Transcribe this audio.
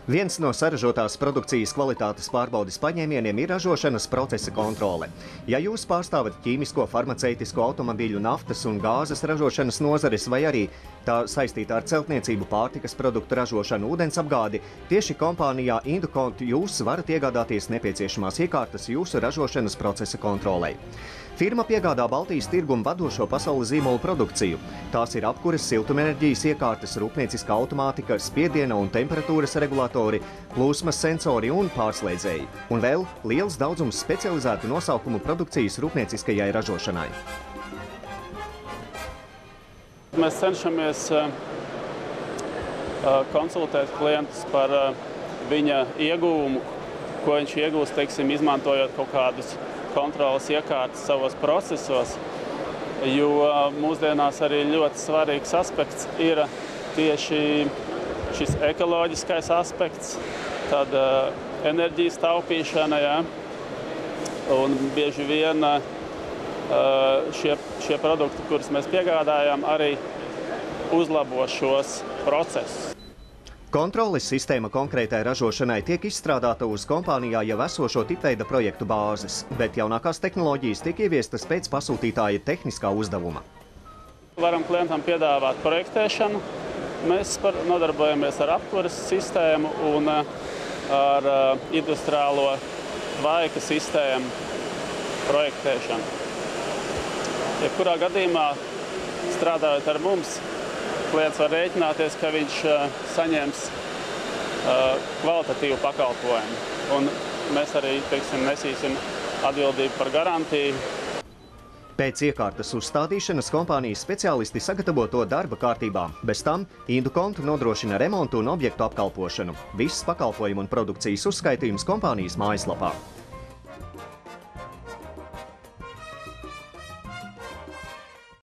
Viens no saražotās produkcijas kvalitātes pārbaudes paņēmieniem ir ražošanas procesa kontrole. Ja jūs pārstāvat ķīmisko, farmaceitisko, automobīļu, naftas un gāzes ražošanas nozares vai arī tā saistīta ar celtniecību, pārtikas produktu ražošanu, ūdensapgādi, tieši kompānijā Indukont jūs varat iegādāties nepieciešamās iekārtas jūsu ražošanas procesa kontrolei. Firma piegādā Baltijas tirgumu vadošo pasaules zīmolu produkciju. Tās ir apkures, siltumenerģijas iekārtas, rūpnieciskā automātika, spiediena un temperatūras regulatori, plūsmas sensori un pārslēdzēji. Un vēl liels daudzums specializētu nosaukumu produkcijas rūpnieciskajai ražošanai. Mēs cenšamies konsultēt klientus par viņa ieguvumu, ko viņš iegūst, teiksim, izmantojot kaut kādus kontrolas iekārtas savos procesos, jo mūsdienās arī ļoti svarīgs aspekts ir tieši šis ekoloģiskais aspekts, tad enerģijas taupīšana, ja? Un bieži vien šie produkti, kurus mēs piegādājam, arī uzlabo šos procesus. Kontroles sistēma konkrētai ražošanai tiek izstrādāta uz kompānijā jau esošo tipveida projektu bāzes, bet jaunākās tehnoloģijas tiek ieviestas pēc pasūtītāja tehniskā uzdevuma. Varam klientam piedāvāt projektēšanu. Mēs nodarbojamies ar apkures sistēmu un ar industriālo tvaika sistēmu projektēšanu. Jebkurā gadījumā, strādājot ar mums, klients var rēķināties, ka viņš saņems kvalitatīvu pakalpojumu. Un mēs arī, teiksim, nesīsim atbildību par garantiju. Pēc iekārtas uzstādīšanas kompānijas speciālisti sagatavo to darba kārtībā. Bez tam Indukont nodrošina remontu un objektu apkalpošanu. Viss pakalpojumu un produkcijas uzskaitījums kompānijas mājaslapā.